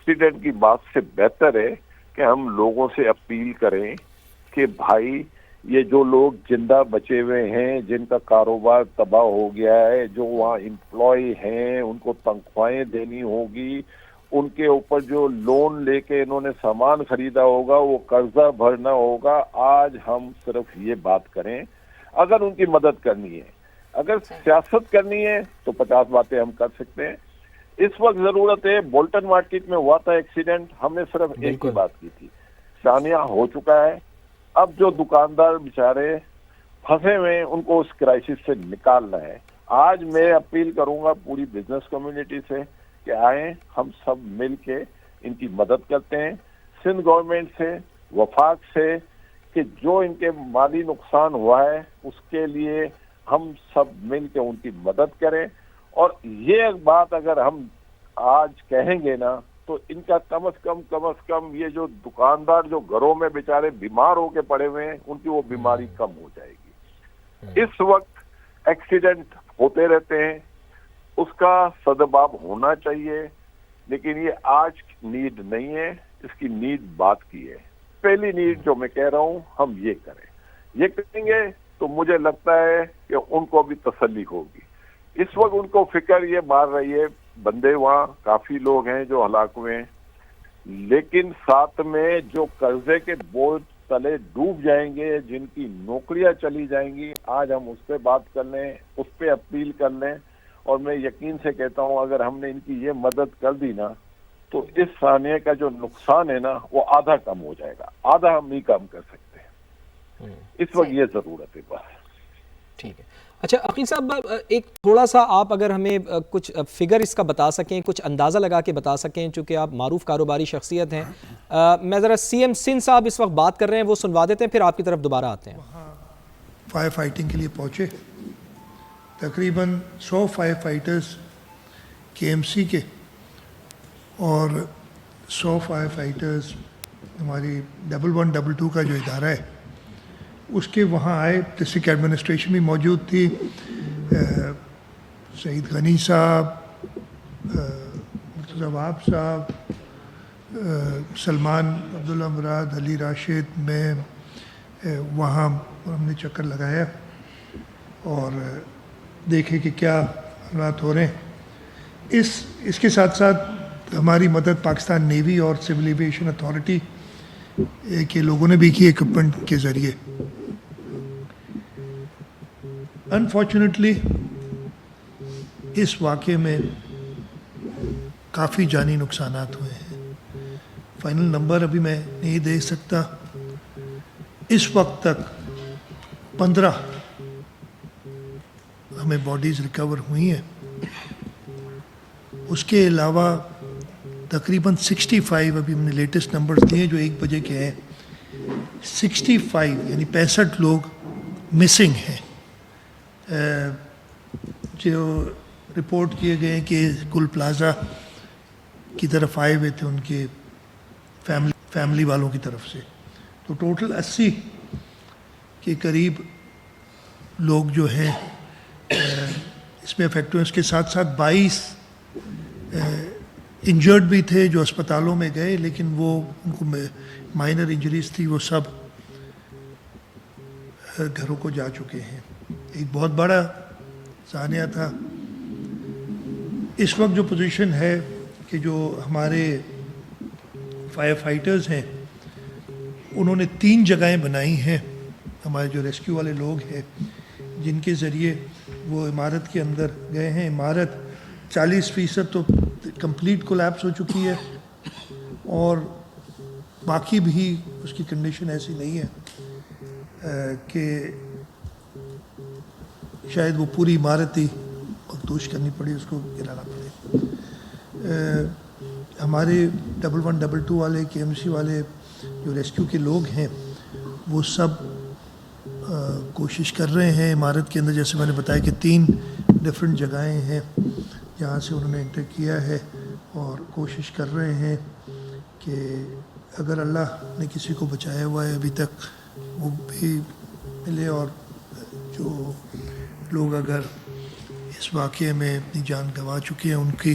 Accident کی بات سے بہتر ہے کہ ہم لوگوں سے اپیل کریں کہ بھائی یہ جو لوگ زندہ بچے ہوئے ہیں، جن کا کاروبار تباہ ہو گیا ہے، جو وہاں امپلائی ہیں، ان کو تنخواہیں دینی ہوگی، ان کے اوپر جو لون لے کے انہوں نے سامان خریدا ہوگا وہ قرضہ بھرنا ہوگا. آج ہم صرف یہ بات کریں. اگر ان کی مدد کرنی ہے، اگر سیاست کرنی ہے تو 50 باتیں ہم کر سکتے ہیں. اس وقت ضرورت ہے. بولٹن مارکیٹ میں ہوا تھا ایکسیڈنٹ، ہم نے صرف ایک ہی بات کی تھی، ثانیہ ہو چکا ہے. اب جو دکاندار بیچارے پھنسے ہوئے ہیں ان کو اس کرائسس سے نکالنا ہے. آج میں اپیل کروں گا پوری بزنس کمیونٹی سے کہ آئیں ہم سب مل کے ان کی مدد کرتے ہیں، سندھ گورنمنٹ سے، وفاق سے، کہ جو ان کے مالی نقصان ہوا ہے اس کے لیے ہم سب مل کے ان کی مدد کریں. اور یہ بات اگر ہم آج کہیں گے نا تو ان کا کم از کم یہ جو دکاندار جو گھروں میں بیچارے بیمار ہو کے پڑے ہوئے ہیں ان کی وہ بیماری کم ہو جائے گی. اس وقت ایکسیڈنٹ ہوتے رہتے ہیں، اس کا سدباب ہونا چاہیے، لیکن یہ آج نیڈ نہیں ہے، اس کی نیڈ بات کی ہے. پہلی نیڈ جو میں کہہ رہا ہوں ہم یہ کریں، یہ کریں گے تو مجھے لگتا ہے کہ ان کو بھی تسلی ہوگی. اس وقت ان کو فکر یہ مار رہی ہے، بندے وہاں کافی لوگ ہیں جو ہلاک ہوئے ہیں، لیکن ساتھ میں جو قرضے کے بوجھ تلے ڈوب جائیں گے، جن کی نوکریاں چلی جائیں گی، آج ہم اس پہ بات کر لیں، اس پہ اپیل کر لیں. اور میں یقین سے کہتا ہوں اگر ہم نے ان کی یہ مدد کر دی نا تو اس ثانیہ کا جو نقصان ہے نا وہ آدھا کم ہو جائے گا. آدھا ہم نہیں کم کر سکتے، اس وقت یہ ضرورت ہے بس. ٹھیک ہے. اچھا عقیل صاحب، ایک تھوڑا سا آپ اگر ہمیں کچھ فگر اس کا بتا سکیں، کچھ اندازہ لگا کے بتا سکیں، چونکہ آپ معروف کاروباری شخصیت ہیں. میں ذرا سی ایم سندھ صاحب اس وقت بات کر رہے ہیں، وہ سنوا دیتے ہیں، پھر آپ کی طرف دوبارہ آتے ہیں. وہاں فائر فائٹنگ کے لیے پہنچے، تقریباً 100 فائر فائٹرز کے ایم سی کے اور 100 فائر فائٹرز ہماری 1122 کا جو ادارہ ہے اس کے وہاں آئے. ڈسٹرکٹ ایڈمنسٹریشن بھی موجود تھی، سعید غنی صاحب، مرتضی وہاب صاحب، سلمان عبداللہ مراد، علی راشد، میں وہاں ہم نے چکر لگایا اور دیکھے کہ کیا حالات ہو رہے ہیں. اس کے ساتھ ساتھ ہماری مدد پاکستان نیوی اور سول ایویشن اتھارٹی کے لوگوں نے بھی کی اکوپمنٹ کے ذریعے. انفارچونیٹلی اس واقعے میں کافی جانی نقصانات ہوئے ہیں. فائنل نمبر ابھی میں نہیں دے سکتا. اس وقت تک 15 ہمیں باڈیز ریکور ہوئی ہیں. اس کے علاوہ تقریباً 65 ابھی ہم نے لیٹسٹ نمبرز دیے جو 1 بجے کے ہیں. 65 یعنی 65 لوگ مسنگ ہیں جو رپورٹ کیے گئے کہ گل پلازا کی طرف آئے ہوئے تھے ان کے فیملی والوں کی طرف سے. تو ٹوٹل 80 کے قریب لوگ جو ہیں اس میں افیکٹ ہوئے. اس کے ساتھ ساتھ 22 انجرڈ بھی تھے جو اسپتالوں میں گئے، لیکن وہ ان کو مائنر انجریز تھی، وہ سب گھروں کو جا چکے ہیں. ایک بہت بڑا سانحہ تھا. اس وقت جو پوزیشن ہے کہ جو ہمارے فائر فائٹرز ہیں انہوں نے 3 جگہیں بنائی ہیں، ہمارے جو ریسکیو والے لوگ ہیں جن کے ذریعے وہ عمارت کے اندر گئے ہیں. عمارت 40% تو کمپلیٹ کولیپس ہو چکی ہے اور باقی بھی اس کی کنڈیشن ایسی نہیں ہے کہ شاید وہ پوری عمارت ہی مخدوش کرنی پڑی، اس کو گرانا پڑے. ہمارے 1122 والے کے ایم سی والے جو ریسکیو کے لوگ ہیں وہ سب کوشش کر رہے ہیں عمارت کے اندر. جیسے میں نے بتایا کہ 3 ڈفرینٹ جگہیں ہیں جہاں سے انہوں نے انٹر کیا ہے اور کوشش کر رہے ہیں کہ اگر اللہ نے کسی کو بچایا ہوا ہے ابھی تک وہ بھی ملے، اور جو لوگ اگر اس واقعے میں اپنی جان گنوا چکے ہیں ان کی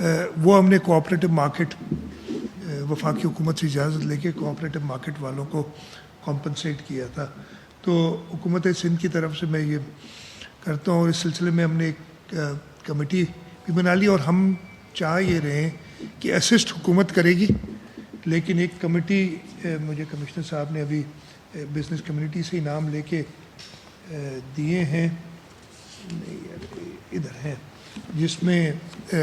وہ ہم نے کوآپریٹو مارکیٹ وفاقی حکومت سے اجازت لے کے کوآپریٹو مارکیٹ والوں کو کمپنسیٹ کیا تھا. تو حکومت سندھ کی طرف سے میں یہ کرتا ہوں, اور اس سلسلے میں ہم نے ایک کمیٹی بھی بنا لی, اور ہم چاہ یہ رہے ہیں کہ اسسٹ حکومت کرے گی, لیکن ایک کمیٹی مجھے کمشنر صاحب نے ابھی بزنس کمیونٹی سے انعام لے کے دیے ہیں, ادھر ہیں, جس میں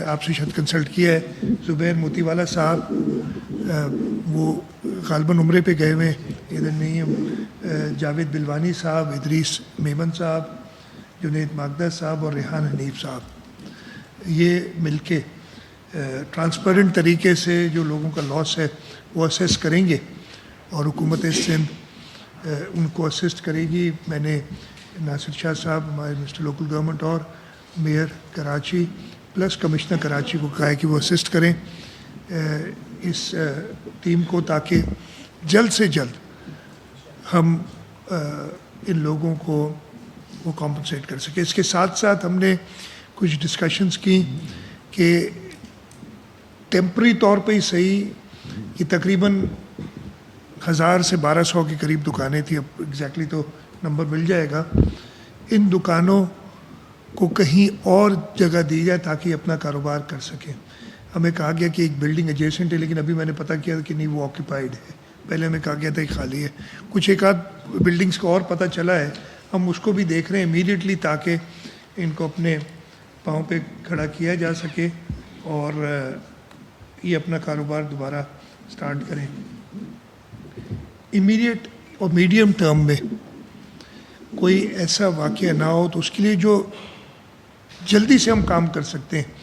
آپ سے شاید کنسلٹ کیا ہے زبیر موتی والا صاحب, وہ غالباً عمرے پہ گئے ہوئے ادھر نہیں ہیں, جاوید بلوانی صاحب, ادریس میمن صاحب, جنید ماگدہ صاحب اور ریحان حنیف صاحب, یہ مل کے ٹرانسپیرنٹ طریقے سے جو لوگوں کا لاس ہے وہ اسیس کریں گے, اور حکومت سندھ ان کو اسسٹ کرے گی. میں نے ناصر شاہ صاحب, ہمارے منسٹر لوکل گورنمنٹ, اور mayor Karachi plus commissioner Karachi کو کہا ہے کہ وہ اسسٹ کریں اس ٹیم کو, تاکہ جلد سے جلد ہم ان لوگوں کو وہ کمپنسیٹ کر سکیں. اس کے ساتھ ساتھ ہم نے کچھ ڈسکشنز کی کہ ٹیمپری طور پہ ہی صحیح کہ تقریباً 1000 سے 1200 کے قریب دکانیں تھیں, اب ایگزیکٹلی تو نمبر مل جائے گا, ان دکانوں کو کہیں اور جگہ دی جائے تاکہ اپنا کاروبار کر سکیں. ہمیں کہا گیا کہ ایک بلڈنگ ایڈجیسنٹ ہے, لیکن ابھی میں نے پتہ کیا کہ نہیں, وہ آکیپائڈ ہے. پہلے ہمیں کہا گیا تھا کہ خالی ہے. کچھ ایک آدھ بلڈنگس کو اور پتہ چلا ہے, ہم اس کو بھی دیکھ رہے ہیں امیڈیٹلی, تاکہ ان کو اپنے پاؤں پہ کھڑا کیا جا سکے اور یہ اپنا کاروبار دوبارہ سٹارٹ کریں. امیڈیٹ اور میڈیم ٹرم میں کوئی ایسا واقعہ نہ ہو, تو اس کے لیے جو جلدی سے ہم کام کر سکتے ہیں